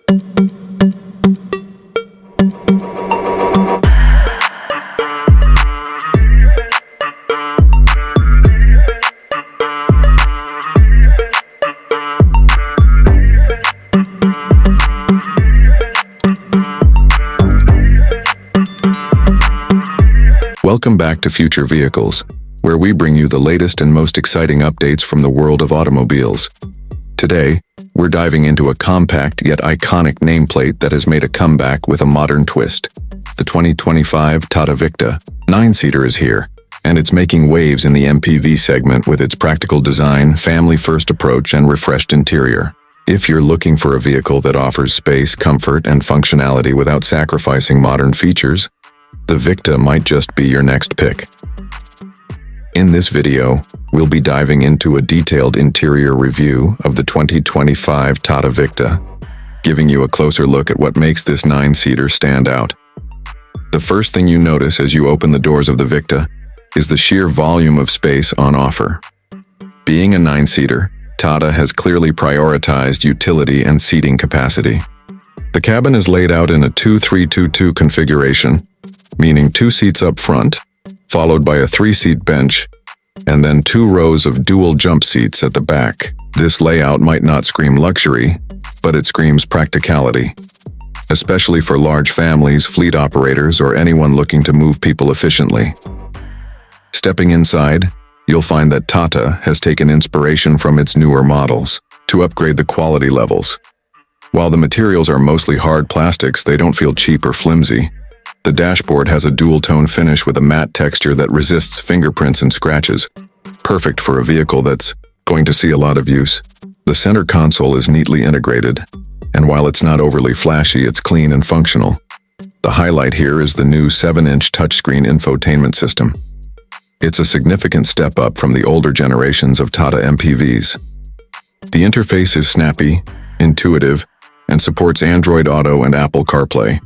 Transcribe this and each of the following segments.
Welcome back to Future Vehicles, where we bring you the latest and most exciting updates from the world of automobiles. Today, we're diving into a compact yet iconic nameplate that has made a comeback with a modern twist. The 2025 Tata Victa 9-seater is here, and it's making waves in the MPV segment with its practical design, family-first approach, and refreshed interior. If you're looking for a vehicle that offers space, comfort, and functionality without sacrificing modern features, the Victa might just be your next pick. In this video, we'll be diving into a detailed interior review of the 2025 Tata Victa, giving you a closer look at what makes this 9-seater stand out. The first thing you notice as you open the doors of the Victa is the sheer volume of space on offer. Being a 9-seater, Tata has clearly prioritized utility and seating capacity. The cabin is laid out in a 2-3-2-2 configuration, meaning 2 seats up front, followed by a 3-seat bench, and then 2 rows of dual jump seats at the back. This layout might not scream luxury, but it screams practicality, especially for large families, fleet operators, or anyone looking to move people efficiently. Stepping inside, you'll find that Tata has taken inspiration from its newer models to upgrade the quality levels. While the materials are mostly hard plastics, they don't feel cheap or flimsy. The dashboard has a dual-tone finish with a matte texture that resists fingerprints and scratches, perfect for a vehicle that's going to see a lot of use. The center console is neatly integrated, and while it's not overly flashy, it's clean and functional. The highlight here is the new 7-inch touchscreen infotainment system. It's a significant step up from the older generations of Tata MPVs. The interface is snappy, intuitive, and supports Android Auto and Apple CarPlay.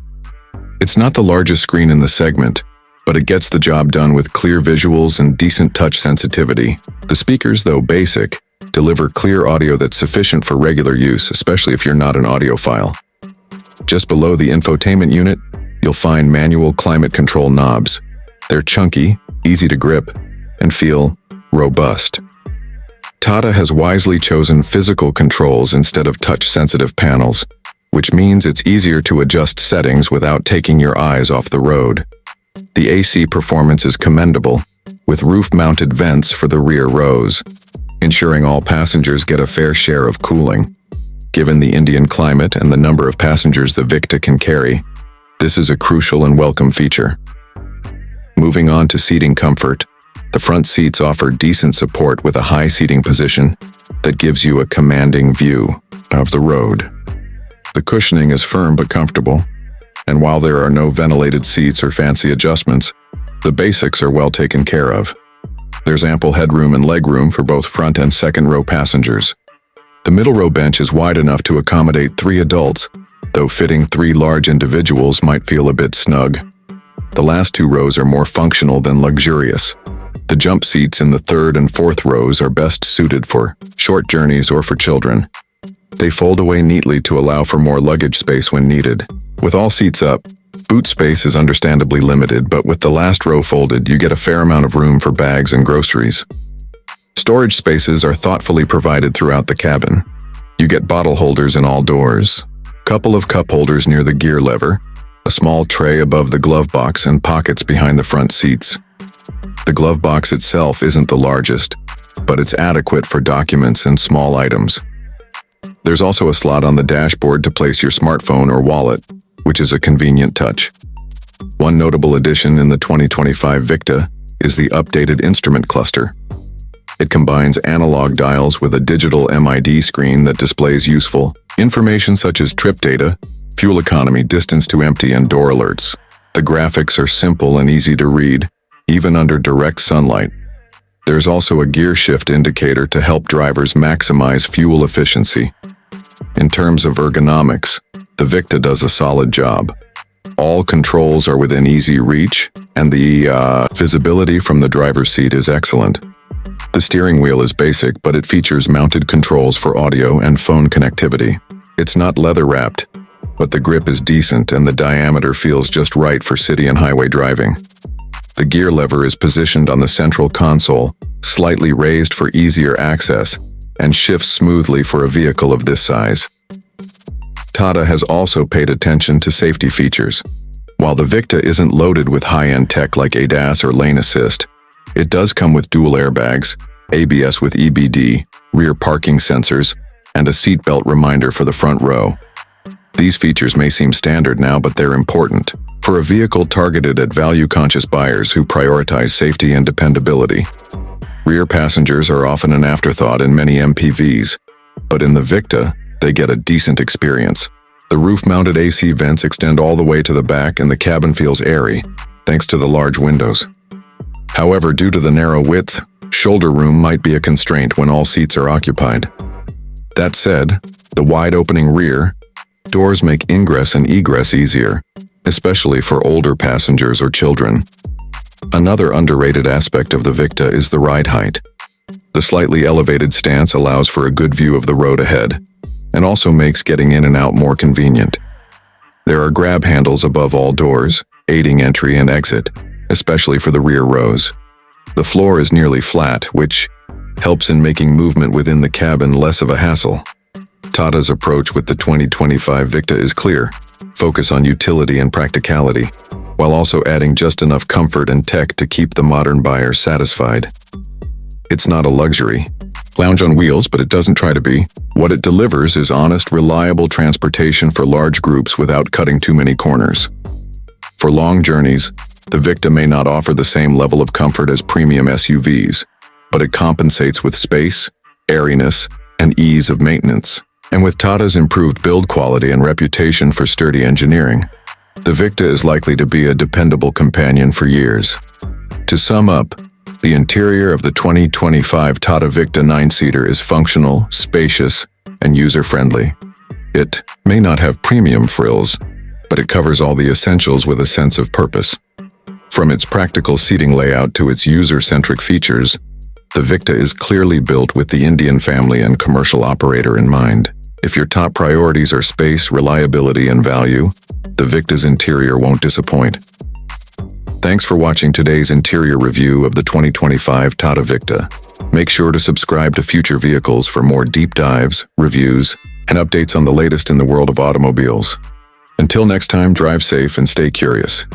It's not the largest screen in the segment, but it gets the job done with clear visuals and decent touch sensitivity. The speakers, though basic, deliver clear audio that's sufficient for regular use, especially if you're not an audiophile. Just below the infotainment unit, you'll find manual climate control knobs. They're chunky, easy to grip, and feel robust. Tata has wisely chosen physical controls instead of touch-sensitive panels, which means it's easier to adjust settings without taking your eyes off the road. The AC performance is commendable, with roof-mounted vents for the rear rows, ensuring all passengers get a fair share of cooling. Given the Indian climate and the number of passengers the Victa can carry, this is a crucial and welcome feature. Moving on to seating comfort, the front seats offer decent support with a high seating position that gives you a commanding view of the road. The cushioning is firm but comfortable, and while there are no ventilated seats or fancy adjustments, the basics are well taken care of. There's ample headroom and legroom for both front and second row passengers. The middle row bench is wide enough to accommodate 3 adults, though fitting 3 large individuals might feel a bit snug. The last 2 rows are more functional than luxurious. The jump seats in the 3rd and 4th rows are best suited for short journeys or for children. They fold away neatly to allow for more luggage space when needed. With all seats up, boot space is understandably limited, but with the last row folded, you get a fair amount of room for bags and groceries. Storage spaces are thoughtfully provided throughout the cabin. You get bottle holders in all doors, couple of cup holders near the gear lever, a small tray above the glove box, and pockets behind the front seats. The glove box itself isn't the largest, but it's adequate for documents and small items. There's also a slot on the dashboard to place your smartphone or wallet, which is a convenient touch. One notable addition in the 2025 Victa is the updated instrument cluster. It combines analog dials with a digital MID screen that displays useful information such as trip data, fuel economy, distance to empty, and door alerts. The graphics are simple and easy to read, even under direct sunlight. There's also a gear shift indicator to help drivers maximize fuel efficiency. In terms of ergonomics, the Victa does a solid job. All controls are within easy reach, and the visibility from the driver's seat is excellent. The steering wheel is basic, but it features mounted controls for audio and phone connectivity. It's not leather-wrapped, but the grip is decent and the diameter feels just right for city and highway driving. The gear lever is positioned on the central console, slightly raised for easier access, and shifts smoothly for a vehicle of this size. Tata has also paid attention to safety features. While the Victa isn't loaded with high-end tech like ADAS or lane assist, it does come with dual airbags, ABS with EBD, rear parking sensors, and a seatbelt reminder for the front row. These features may seem standard now, but they're important for a vehicle targeted at value-conscious buyers who prioritize safety and dependability. Rear passengers are often an afterthought in many MPVs, but in the Victa, they get a decent experience. The roof-mounted AC vents extend all the way to the back and the cabin feels airy, thanks to the large windows. However, due to the narrow width, shoulder room might be a constraint when all seats are occupied. That said, the wide-opening rear doors make ingress and egress easier, especially for older passengers or children. Another underrated aspect of the Victa is the ride height. The slightly elevated stance allows for a good view of the road ahead, and also makes getting in and out more convenient. There are grab handles above all doors, aiding entry and exit, especially for the rear rows. The floor is nearly flat, which helps in making movement within the cabin less of a hassle. Tata's approach with the 2025 Victa is clear: focus on utility and practicality, while also adding just enough comfort and tech to keep the modern buyer satisfied. It's not a luxury lounge on wheels, but it doesn't try to be. What it delivers is honest, reliable transportation for large groups without cutting too many corners. For long journeys, the Victa may not offer the same level of comfort as premium SUVs, but it compensates with space, airiness, and ease of maintenance. And with Tata's improved build quality and reputation for sturdy engineering, the Victa is likely to be a dependable companion for years. To sum up, the interior of the 2025 Tata Victa 9-seater is functional, spacious, and user-friendly. It may not have premium frills, but it covers all the essentials with a sense of purpose. From its practical seating layout to its user-centric features, the Victa is clearly built with the Indian family and commercial operator in mind. If your top priorities are space, reliability, and value, the Victa's interior won't disappoint. Thanks for watching today's interior review of the 2025 Tata Victa. Make sure to subscribe to Future Vehicles for more deep dives, reviews, and updates on the latest in the world of automobiles. Until next time, drive safe and stay curious.